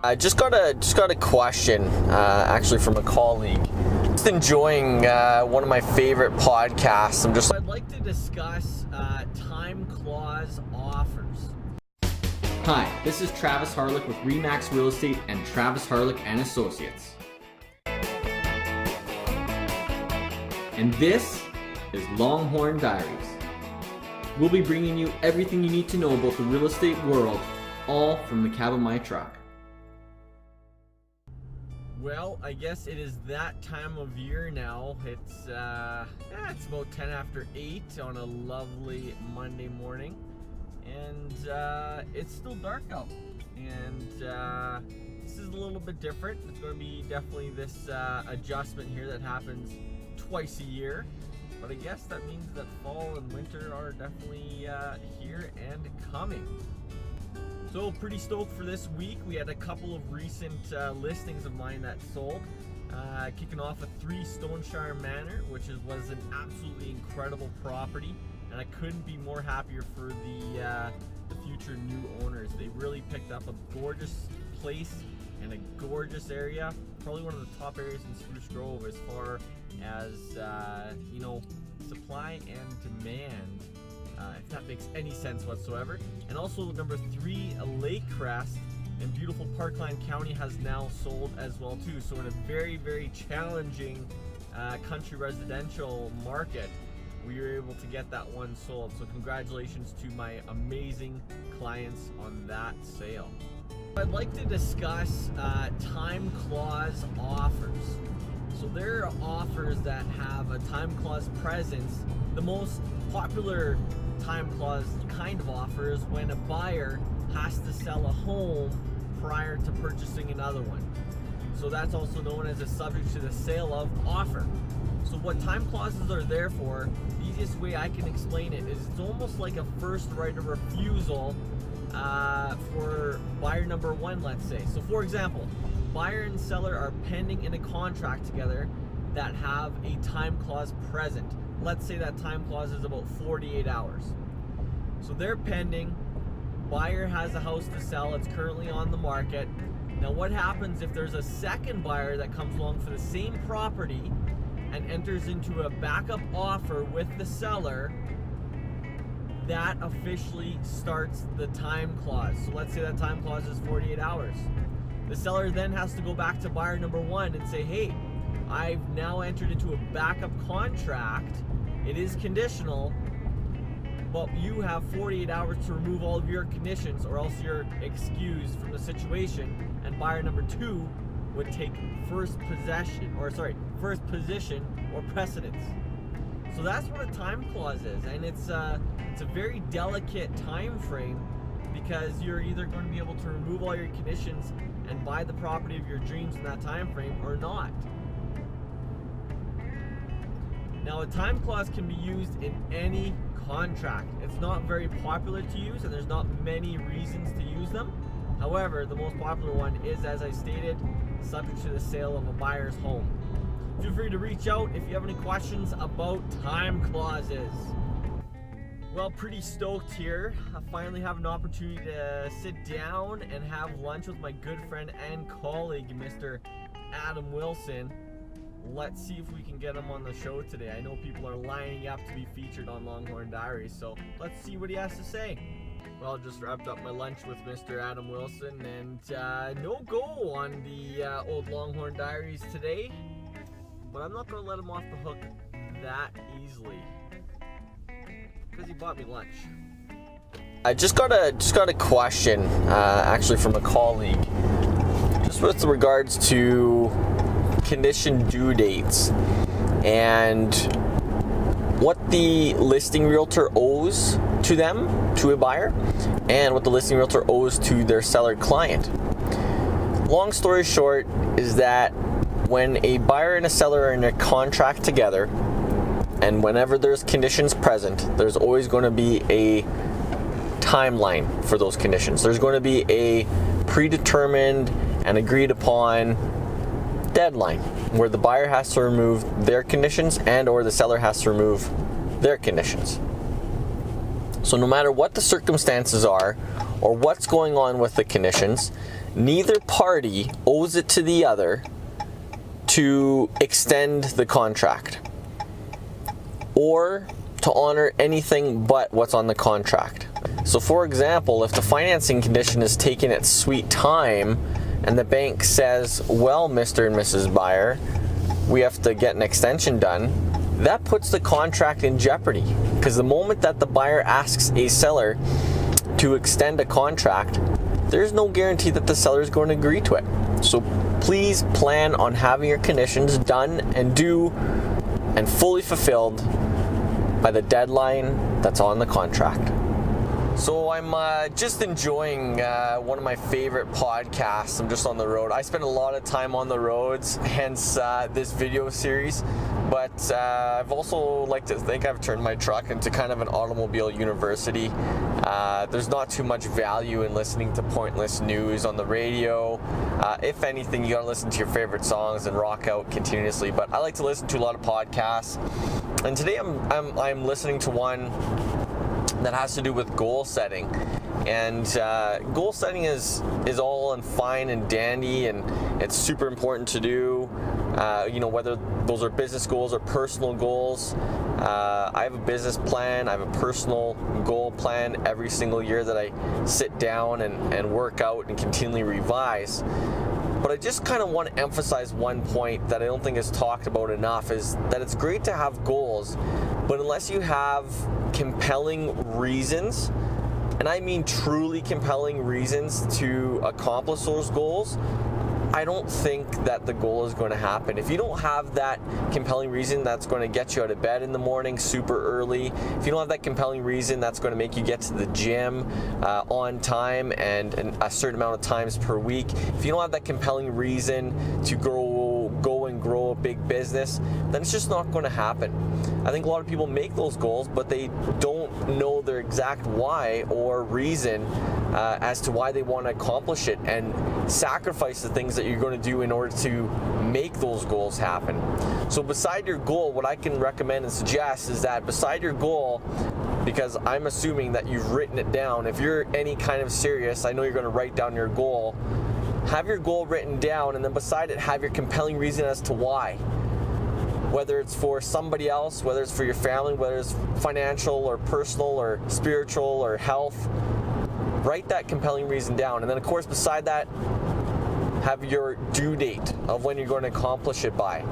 I just got a question, actually from a colleague. Just enjoying one of my favorite podcasts. I'd like to discuss time clause offers. Hi, this is Travis Hawryluk with Remax Real Estate and Travis Hawryluk and Associates. And this is Longhorn Diaries. We'll be bringing you everything you need to know about the real estate world, all from the cab of my truck. Well, I guess it is that time of year now. It's about 10 after 8 on a lovely Monday morning, and it's still dark out. And this is a little bit different. It's going to be definitely this adjustment here that happens twice a year. But I guess that means that fall and winter are definitely here and coming. So pretty stoked for this week. We had a couple of recent listings of mine that sold. Kicking off at 3 Stoneshire Manor, which was an absolutely incredible property, and I couldn't be more happier for the future new owners. They really picked up a gorgeous place and a gorgeous area. Probably one of the top areas in Spruce Grove as far as supply and demand. If that makes any sense whatsoever. And also number 3, Lake Crest in beautiful Parkland County has now sold as well too. So in a very, very challenging country residential market, we were able to get that one sold. So congratulations to my amazing clients on that sale. I'd like to discuss time clause offers. So there are offers that have a time clause presence. The most popular time clause kind of offer is when a buyer has to sell a home prior to purchasing another one. So that's also known as a subject to the sale of offer. So what time clauses are there for, the easiest way I can explain it is it's almost like a first right of refusal for buyer number 1, let's say. So for example, buyer and seller are pending in a contract together that have a time clause present. Let's say that time clause is about 48 hours. So they're pending. Buyer has a house to sell. It's currently on the market. Now what happens if there's a second buyer that comes along for the same property and enters into a backup offer with the seller? That officially starts the time clause. So let's say that time clause is 48 hours. The seller then has to go back to buyer number 1 and say, hey, I've now entered into a backup contract. It is conditional, but you have 48 hours to remove all of your conditions or else you're excused from the situation, and buyer number 2 would take first position or precedence. So that's what a time clause is, and it's a very delicate time frame because you're either going to be able to remove all your conditions and buy the property of your dreams in that time frame or not. Now a time clause can be used in any contract. It's not very popular to use and there's not many reasons to use them. However, the most popular one is, as I stated, subject to the sale of a buyer's home. Feel free to reach out if you have any questions about time clauses. Well, pretty stoked here. I finally have an opportunity to sit down and have lunch with my good friend and colleague, Mr. Adam Wilson. Let's see if we can get him on the show today. I know people are lining up to be featured on Longhorn Diaries, so let's see what he has to say. Well, just wrapped up my lunch with Mr. Adam Wilson, and no go on the old Longhorn Diaries today, but I'm not going to let him off the hook that easily because he bought me lunch. I just got a question, actually from a colleague, just with regards to condition due dates and what the listing realtor owes to them, to a buyer, and what the listing realtor owes to their seller client. Long story short is that when a buyer and a seller are in a contract together, and whenever there's conditions present, there's always going to be a timeline for those conditions. There's going to be a predetermined and agreed upon deadline where the buyer has to remove their conditions and or the seller has to remove their conditions. So no matter what the circumstances are or what's going on with the conditions, neither party owes it to the other to extend the contract or to honor anything but what's on the contract. So for example, if the financing condition is taking its sweet time and the bank says, well, Mr. and Mrs. Buyer, we have to get an extension done, that puts the contract in jeopardy, because the moment that the buyer asks a seller to extend a contract, there's no guarantee that the seller is going to agree to it. So please plan on having your conditions done and due and fully fulfilled by the deadline that's on the contract. So I'm just enjoying one of my favorite podcasts. I'm just on the road. I spend a lot of time on the roads, hence this video series. But I've also like to think I've turned my truck into kind of an automobile university. There's not too much value in listening to pointless news on the radio. If anything, you gotta listen to your favorite songs and rock out continuously. But I like to listen to a lot of podcasts. And today I'm listening to one that has to do with goal setting. And goal setting is all and fine and dandy, and it's super important to do. Whether those are business goals or personal goals. I have a business plan, I have a personal goal plan every single year that I sit down and work out and continually revise. But I just kind of want to emphasize one point that I don't think is talked about enough, is that it's great to have goals, but unless you have compelling reasons, and I mean truly compelling reasons to accomplish those goals, I don't think that the goal is going to happen. If you don't have that compelling reason that's going to get you out of bed in the morning super early, if you don't have that compelling reason that's going to make you get to the gym on time and a certain amount of times per week, if you don't have that compelling reason to go and grow a big business, then it's just not going to happen. I think a lot of people make those goals, but they don't know their exact why or reason as to why they want to accomplish it, and sacrifice the things that you're going to do in order to make those goals happen. So beside your goal, what I can recommend and suggest is that beside your goal, because I'm assuming that you've written it down, if you're any kind of serious, I know you're going to write down your goal. Have your goal written down, and then beside it, have your compelling reason as to why. Whether it's for somebody else, whether it's for your family, whether it's financial or personal or spiritual or health, write that compelling reason down. And then of course beside that, have your due date of when you're going to accomplish it by.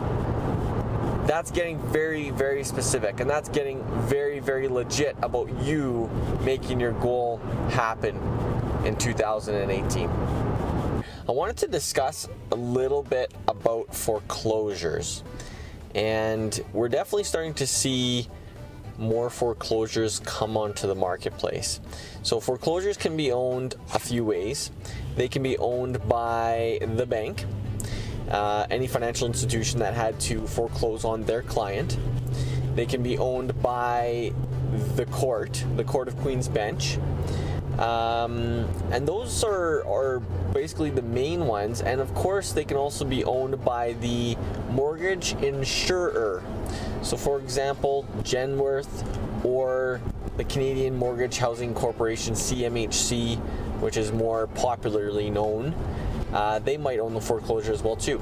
That's getting very, very specific, and that's getting very, very legit about you making your goal happen in 2018. I wanted to discuss a little bit about foreclosures, and we're definitely starting to see more foreclosures come onto the marketplace. So foreclosures can be owned a few ways. They can be owned by the bank, any financial institution that had to foreclose on their client. They can be owned by the Court of Queen's Bench. And those are basically the main ones. And of course, they can also be owned by the mortgage insurer. So for example, Genworth or the Canadian Mortgage Housing Corporation, CMHC, which is more popularly known, they might own the foreclosure as well too.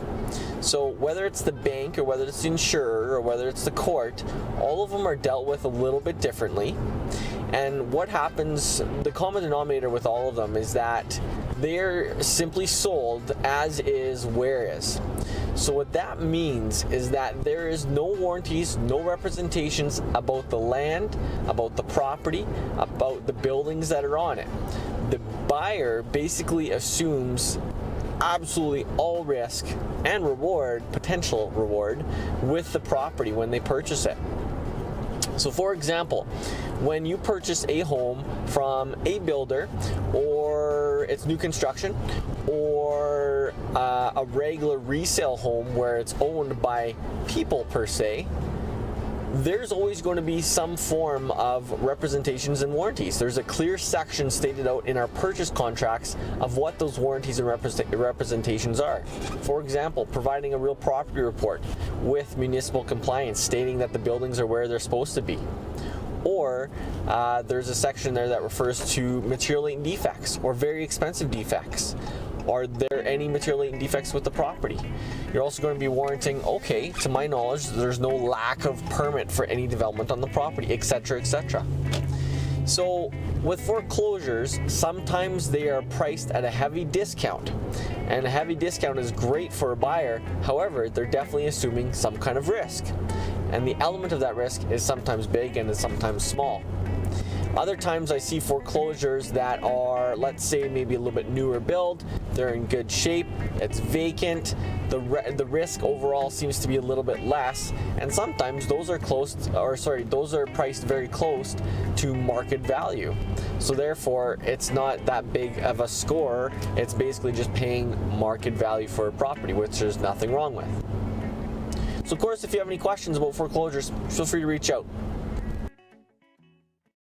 So whether it's the bank or whether it's the insurer or whether it's the court, all of them are dealt with a little bit differently. And what happens, the common denominator with all of them is that they're simply sold as is, where is. So what that means is that there is no warranties, no representations about the land, about the property, about the buildings that are on it. The buyer basically assumes absolutely all risk and reward, potential reward, with the property when they purchase it. So for example, when you purchase a home from a builder, or it's new construction, or a regular resale home where it's owned by people per se, there's always going to be some form of representations and warranties. There's a clear section stated out in our purchase contracts of what those warranties and representations are. For example, providing a real property report with municipal compliance stating that the buildings are where they're supposed to be. Or there's a section there that refers to material latent defects or very expensive defects. Are there any material latent defects with the property? You're also going to be warranting, okay, to my knowledge, there's no lack of permit for any development on the property, etc., etc. So with foreclosures, sometimes they are priced at a heavy discount, and a heavy discount is great for a buyer. However, they're definitely assuming some kind of risk, and the element of that risk is sometimes big and is sometimes small. Other times I see foreclosures that are, let's say, maybe a little bit newer build, they're in good shape, it's vacant, the risk overall seems to be a little bit less, and sometimes those are those are priced very close to market value. So therefore, it's not that big of a score, it's basically just paying market value for a property, which there's nothing wrong with. So of course, if you have any questions about foreclosures, feel free to reach out.